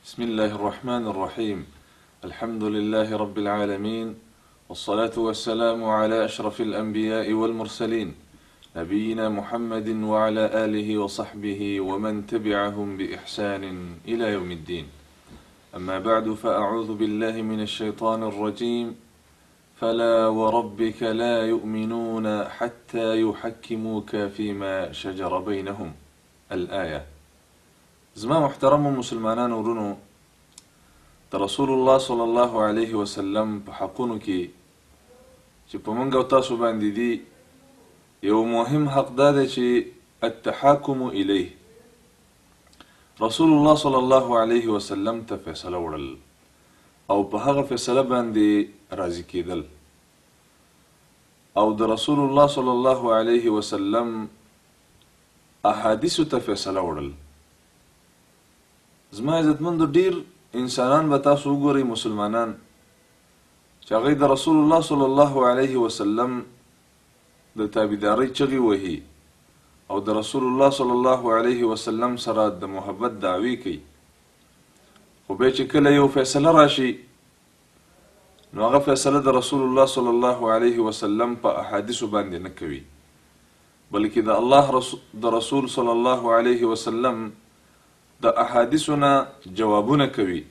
بسم الله الرحمن الرحيم. الحمد لله رب العالمين، والصلاة والسلام على أشرف الأنبياء والمرسلين، نبينا محمد وعلى آله وصحبه ومن تبعهم بإحسان إلى يوم الدين. أما بعد، فأعوذ بالله من الشيطان الرجيم. فلا وربك لا يؤمنون حتى يحكموك فيما شجر بينهم. الآية. زما محترم مسلمانان ورونو، د رسول الله صلی الله علیه وسلم په حقونو کې چې په موږ او تاسو باندې دي، یو مهم حق دا دی چې التحاکم الیه. رسول الله صلی الله علیه وسلم ته فیصله وړل او په هغه فیصله باندې راضي کېدل، او د رسول الله صلی الله علیه وسلم احادیثو ته فیصله وړل. زما عزتمندو، ډیر انسانان به تاسو وګورئ، مسلمانان، چې هغوی د رسول الله صلی الله علیه وسلم د تابعدارۍ چغې وهي او د رسول الله صلی الله علیه وسلم سره د محبت دعوی کوي، خو بیا چې کله یو فیصله راشي نو هغه فیصله د رسول الله صلی الله علیه وسلم په احادیثو باندې نه کوي، بلکې د الله د رسول صلی الله علیه وسلم د احادیثونه جوابونه کوي.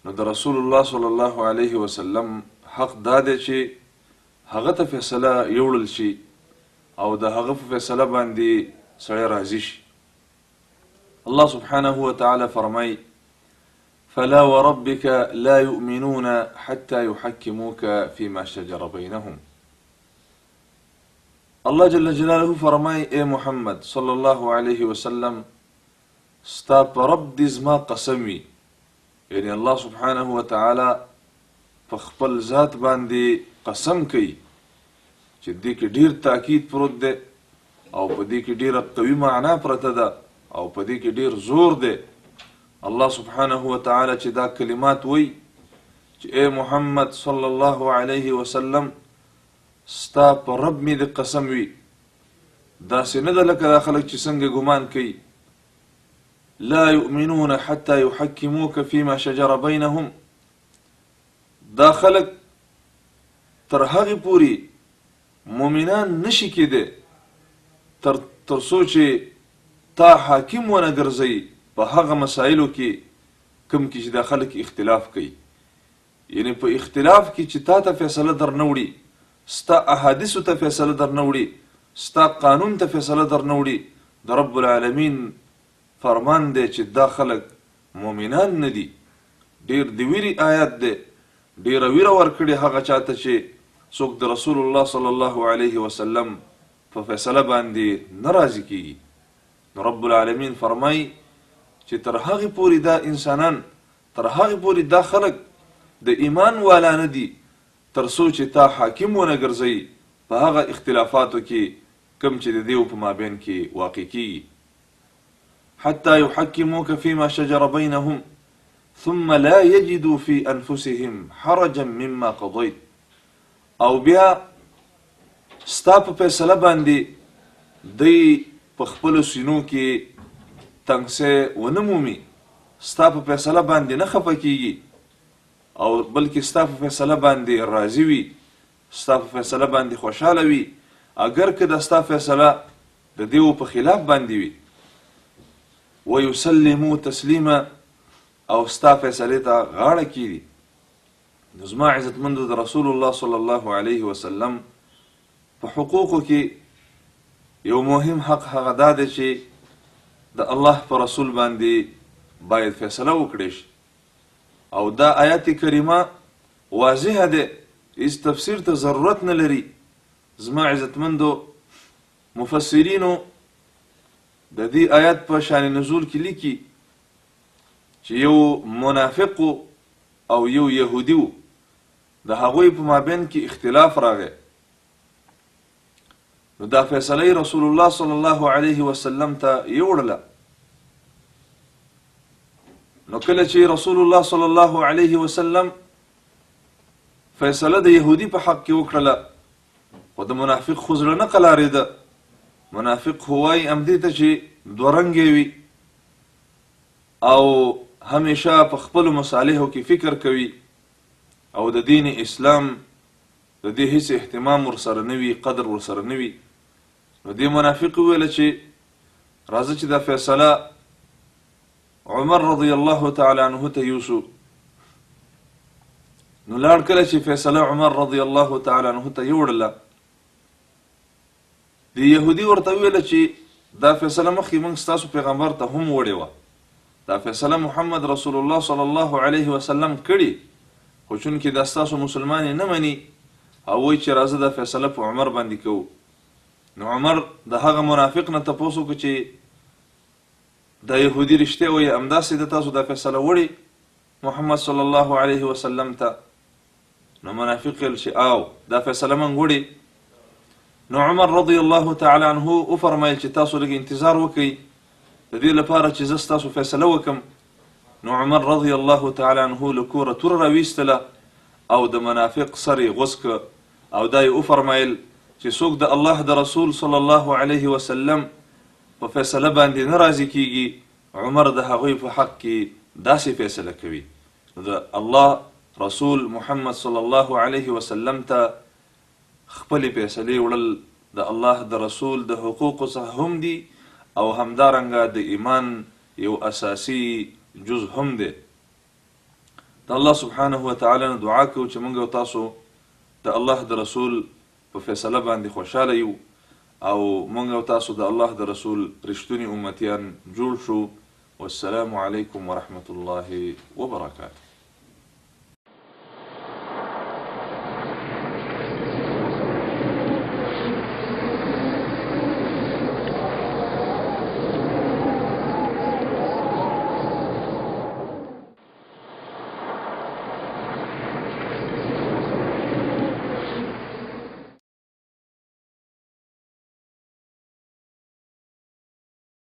نو د رسول الله صلی الله علیه وسلم حق دا دی چې هغه ته فیصله یوړل شي او د هغه په فیصله باندې سړی راضي شي. الله سبحانه وتعالى فرمای: فلا وربك لا يؤمنون حتى يحكموك فيما شجر بينهم. الله جل جلاله فرمای: اے محمد صلی الله علیه وسلم، ستا په رب دې زما قسم وي، یعنی الله سبحانه وتعالی په خپل ذات باندې قسم کوي چې دې کې ډیر تاکید پروت دی او په دې کې ډیره قوي معنا پرته ده او په دې کې ډیر زور دی. الله سبحانه وتعالی چې دا کلمات وایي چې اے محمد صلی الله علیه وسلم، ستا په رب مې دې قسم وي، داسې نه ده لکه دا خلک چې څنګه ګمان کوي. لا يؤمنون حتى يحكموك فيما شجر بينهم. دا خلق تر هغه پوری مؤمنان نشي کېده تر څو چې تا حاکم ونه ګرځي په هغه مسایلو کې کوم کې چې دا خلک اختلاف کوي، یعنی په اختلاف کې چې تا ته فیصله در نه وړي، ستا احادیثو ته فیصله در نه وړي، ستا قانون ته فیصله در نه وړي. د رب العالمین فرمان دی چې دا خلق مؤمنان نه دي. ډیر د ویرې آیات دی، ډیره ویره ورکړي هغه چاته چې څوک د رسول الله صلی الله علیه وسلم په فیصله باندې نه راضي کیږي. نو رب العالمین فرمای چې تر هغې پورې دا انسانان، تر هغې پورې دا خلق د ایمان والا نه دي تر څو چې تا حاکم ونه ګرځوي په هغه اختلافاتو کې کوم چې د دیو په مابین کې واقع کیږي. حتى يحكموك فيما شجر بينهم ثم لا يجدوا في أنفسهم حرجا مما قضيت. او بیا ستا په فیصله باندې دی په خپلو سینو کې تنګسۍ ونه مومي، ستا په فیصله باندې نه خفه کیږي او بلکې ستا په فیصله باندې راضي وي، ستا په فیصله باندې خوشحاله وي، اگر که د ستا فیصله د دیو په خلاف باندې وي. ويسلموا تسلیما، او ستا فیصلې ته غاړه کیږي. نو زما عزتمندو، د رسول الله صلی الله علیه وسلم په حقوقو کې یو مهم حق هغه دا دی چې د الله په رسول باندې باید فیصله وکړي شي، او دا آیات کریمه واضحه ده، هیڅ تفسیر ته ضرورت نه لري. زما عزتمندو، مفسرینو د دې آیات په شان نزول کې لیکي چې یو منافق او یو یهودي و، د هغوی په مابین کې اختلاف راغی. نو دا فیصله رسول الله صلی الله علیه وسلم ته یوړله. نو کله چې رسول الله صلی الله علیه وسلم فیصله د یهودي په حق کې وکړله، خو د منافق خو زړه نه قلارېده. منافق هو وایي همدې ته چې دوه رنګې وي او همیشه په خپلو مصالحو کې فکر کوي او د دین اسلام د دې هیڅ اهتمام ورسره نه وي، قدر ورسره نه وي، نو دې منافق وویله چې راځه چې دا فیصله عمر رضی الله تعالی عنه ته یوسو. نو لاړ کله چې فیصله عمر رضی الله تعالی عنه ته یوړله، د یهودي ورته وویله چې دا فیصله مخکې موږ ستاسو پیغمبر ته هم وړې وه، دا فیصله محمد رسول الله صلی الله علیه وسلم کړي، خو چونکې دا ستاسو مسلمان نه مني او وایي چې راځه دا فیصله په عمر باندې کوو. نو عمر د هغه منافق نه تپوس وکړو چې دا یهودي رښتیا وایي، همداسې د تاسو دا فیصله وړي محمد صلی الله علیه وسلم ته؟ نو منافق ویل چې او دا فیصله موږ وړي. نو عمر رضی الله تعالی عنه وفرمایل چې تاسو لږ انتظار وکئ د دې لپاره چې زه ستاسو فیصله وکم. نو عمر رضی الله تعالی عنه له کوره توره راویستله او د منافق سر یې غوڅ کړه او دا یې وفرمایل چې څوک د الله د رسول صلی الله علیه وسلم په فیصله باندې نه راضي کیږي، عمر د هغوی په حق کې داسې فیصله کوي. د الله رسول محمد صلی الله علیه وسلم ته خپلې فیصلې وړل د الله د رسول د حقوقو څخه هم دي او همدارنګه د ایمان یو اساسي جز هم دی. د الله سبحانه وتعالی نه دعا کوو چې موږ او تاسو د الله د رسول په فیصله باندې خوشحاله یو او موږ او تاسو د الله د رسول رښتونی امتیان جوړ شو. والسلام علیکم ورحمة الله وبرکاته.